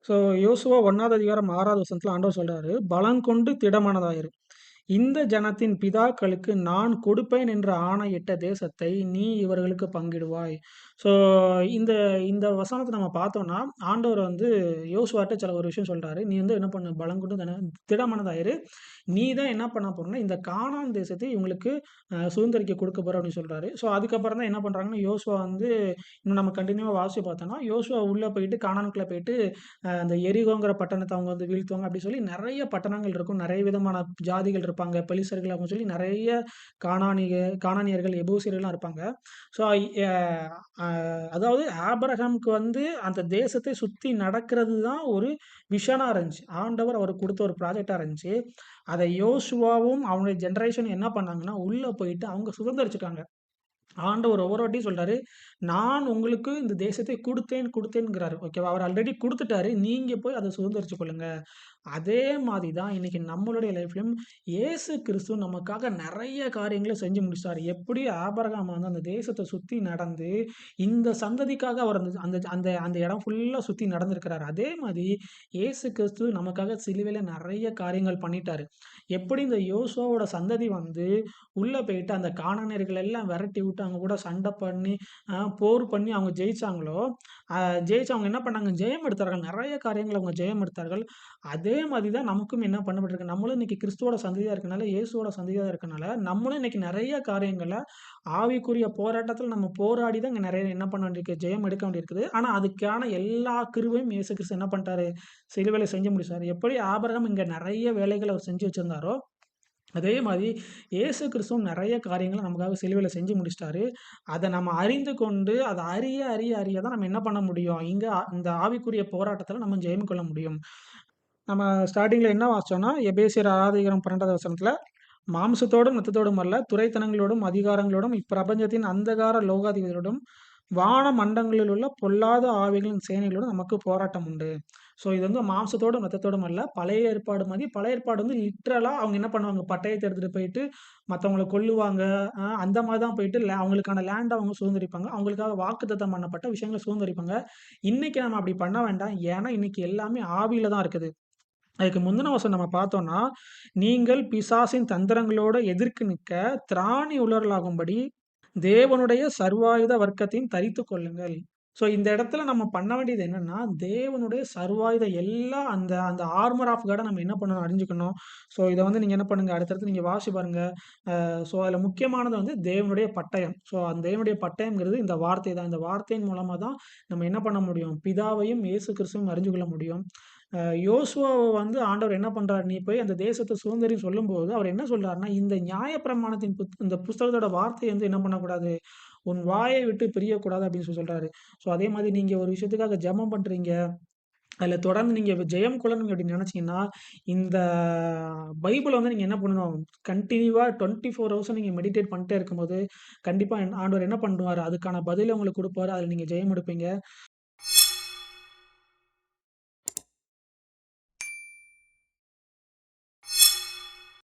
So யோசுவா 1வது அதிகாரம் 6வது வசனத்துல ஆண்டவர் சொல்றாரு, "பலங்கொண்டு திடமனதாயிரு. இந்த ஜனத்தின் பிதாக்களுக்கு நான் கொடுப்பேன் என்று ஆணையிட்ட தேசத்தை நீ இவர்களுக்கு பங்கிடுவாய்." ஸோ இந்த இந்த வசனத்த நம்ம பார்த்தோம்னா, ஆண்டவர் வந்து யோசுவாட்ட சில ஒரு விஷயம் சொல்றாரு. "நீ வந்து என்ன பண்ணு, பலங்கொண்டு திடமனதாயிரு. நீ தான் என்ன பண்ண போறன்னா, இந்த கானான் தேசத்தை இவங்களுக்கு சுதந்தரிக்க குடுக்க போற" அப்படின்னு சொல்றாரு. ஸோ அதுக்கப்புறம் தான் என்ன பண்றாங்கன்னா, யோசுவா வந்து இன்னும் நம்ம கன்டினியூவா வாசிச்சு பார்த்தோம்னா, யோசுவா உள்ள போயிட்டு கானானுக்குள்ள போயிட்டு அந்த எரிகோங்கிற பட்டணத்த அவங்க வந்து வீழ்த்துவாங்க. அப்படி சொல்லி நெறைய பட்டணங்கள் இருக்கும். நெறைய விதமான ஜாதிகள் இருப்பாங்க. பெலிஸ்தர்கள் அப்படின்னு சொல்லி நெறைய கானானியர்கள், எபூசியர்கள்லாம் இருப்பாங்க. ஸோ எ அ அதாவது ஆபிரகாமுக்கு வந்து அந்த தேசத்தை சுத்தி நடக்கிறது தான் ஒரு விஷனா இருந்துச்சு. ஆண்டவர் அவருக்கு குடுத்த ஒரு ப்ராஜெக்ட்டா இருந்துச்சு. அத யோசுவாவும் அவனுடைய ஜெனரேஷன் என்ன பண்ணாங்கன்னா, உள்ள போயிட்டு அவங்க சுதந்தரிச்சுட்டாங்க. ஆண்டவர் ஒவ்வொரு வாட்டியும் சொல்றாரு, "நான் உங்களுக்கு இந்த தேசத்தை குடுத்தேன்ங்கிறாரு." ஓகேவா? அவர் ஆல்ரெடி குடுத்துட்டாரு. நீங்க போய் அத சுதந்தரிச்சுக் கொள்ளுங்க. அதே மாதிரி தான் இன்னைக்கு நம்மளுடைய லைஃப்லயும் இயேசு கிறிஸ்து நமக்காக நெறைய காரியங்கள செஞ்சு முடிச்சிட்டாரு. எப்படி ஆபிரகாம் வந்து அந்த தேசத்த சுத்தி நடந்து, இந்த சந்ததிக்காக அவர் அந்த அந்த அந்த அந்த இடம் ஃபுல்லா சுத்தி நடந்திருக்கிறாரு. அதே மாதிரி இயேசு கிறிஸ்து நமக்காக சிலுவையில நெறைய காரியங்கள் பண்ணிட்டாரு. எப்படி இந்த யோசுவாவோட சந்ததி வந்து உள்ள போயிட்டு அந்த கானானியர்கள் எல்லாம் விரட்டி விட்டு அவங்க கூட சண்டை பண்ணி, போர் பண்ணி அவங்க ஜெயிச்சாங்களோ, அ ஜெயிச்சு அவங்க என்ன பண்ணாங்க? ஜெயம் எடுத்தார்கள். நெறைய காரியங்கள அவங்க ஜெயம் எடுத்தார்கள். அதே மாதிரி தான் நமக்கும் என்ன பண்ணப்பட்டிருக்கு. நம்மளும் இன்னைக்கு கிறிஸ்துவோட சந்ததியா இருக்கனால, இயேசுவோட சந்ததியா இருக்கனால, நம்மளும் இன்னைக்கு நெறைய காரியங்கள ஆவிக்குரிய போராட்டத்துல நம்ம போராடி தான் இங்க நெறைய என்ன பண்ண வேண்டியிருக்கு, ஜெயம் எடுக்க வேண்டியிருக்குது. ஆனா, அதுக்கான எல்லா கிருபையும் இயேசு கிறிஸ்து என்ன பண்ணிட்டாரு? சிலுவையில செஞ்சு முடிச்சாரு. எப்படி ஆபிரகாம் இங்க நெறைய வேலைகள அவர் செஞ்சு வச்சிருந்தாரோ, அதே மாதிரி இயேசு கிறிஸ்துவும் நெறைய காரியங்கள நமக்காக சிலுவையில செஞ்சு முடிச்சுட்டாரு. அத நம்ம அறிந்து கொண்டு, அத அறிய தான் நம்ம என்ன பண்ண முடியும்? இந்த ஆவிக்குரிய போராட்டத்துல நம்ம ஜெயம் கொள்ள முடியும். நம்ம ஸ்டார்ட்டிங்ல என்ன வாசிச்சோம்னா, எபேசியர் 6வது அதிகாரம் 12வது வசனத்துல, "மாம்சத்தோடும் இரத்தத்தோடும் அல்ல, துரைத்தனங்களோடும், அதிகாரங்களோடும், இப்பிரபஞ்சத்தின் அந்தகார லோகாதிபதிகளோடும், வான மண்டலங்களில் உள்ள பொல்லாத ஆவிகளின் சேனைகளோடும் நமக்கு போராட்டம் உண்டு." ஸோ இது வந்து மாம்சத்தோடும், இரத்தத்தோடும் அல்ல. பழைய ஏற்பாடு மாரி, பழைய ஏற்பாடு வந்து லிட்டரலா அவங்க என்ன பண்ணுவாங்க, பட்டயத்த எடுத்துட்டு போயிட்டு மத்தவங்கள கொல்லுவாங்க. அந்த மாரி தான் போயிட்டு அவங்களுக்கான லேண்ட அவங்க சுதந்தரிப்பாங்க. அவங்களுக்காக வாக்குத்தத்தம் பண்ணப்பட்ட விஷயங்கள சுதந்தரிப்பாங்க. இன்னைக்கு நம்ம அப்படி பண்ண வேண்டாம். ஏன்னா, இன்னைக்கு எல்லாமே ஆவியில தான் இருக்குது. அதுக்கு முந்தின வசனம் நம்ம பார்த்தோம்னா, "நீங்கள் பிசாசின் தந்திரங்களோடு எதிர்த்து நிற்க திராணி உள்ளவர்களாகும்படி தேவனுடைய சர்வாயுத வர்க்கத்தையும் தரித்துக் கொள்ளுங்கள்." ஸோ இந்த இடத்துல நம்ம பண்ண வேண்டியது என்னன்னா, தேவனுடைய சர்வாயுதம் எல்லாம் அந்த அந்த ஆர்மர் ஆஃப் காட நம்ம என்ன பண்ணணும் அறிஞ்சுக்கணும். ஸோ இத வந்து நீங்க என்ன பண்ணுங்க, அடுத்தடுத்து நீங்க வாசிச்சு பாருங்க. ஸோ அதில முக்கியமானது வந்து தேவனுடைய பட்டயம். ஸோ அந்த தேவனுடைய பட்டயம்ங்கிறது இந்த வார்த்தை தான். இந்த வார்த்தையின் மூலமா தான் நம்ம என்ன பண்ண முடியும், பிதாவையும் இயேசு கிறிஸ்துவையும் அறிஞ்சு கொள்ள முடியும். யோசுவாவ வந்து ஆண்டவர் என்ன பண்றாரு, "நீ போய் அந்த தேசத்த சுதந்தரின்னு" சொல்லும்போது, அவர் என்ன சொல்றாருன்னா, இந்த நியாயப்பிரமாணத்தின் இந்த புஸ்தகத்தோட வார்த்தைய வந்து என்ன பண்ணக்கூடாது, "உன் வாயை விட்டு பிரியக்கூடாது" அப்படின்னு சொல்றாரு. ஸோ அதே மாதிரி நீங்க ஒரு விஷயத்துக்காக ஜெபம் பண்றீங்க. அதில தொடர்ந்து நீங்க ஜெயம் கொள்ளணும் அப்படின்னு நினைச்சீங்கன்னா, இந்த பைபிள வந்து நீங்க என்ன பண்ணணும், கன்டினியூவா 24 ஹவர்ஸும் நீங்க மெடிடேட் பண்ணிட்டே இருக்கும்போது, கண்டிப்பா ஆண்டவர் என்ன பண்ணுவாரு, அதுக்கான பதில உங்களுக்கு குடுப்பாரு. அதில நீங்க ஜெயம் எடுப்பீங்க.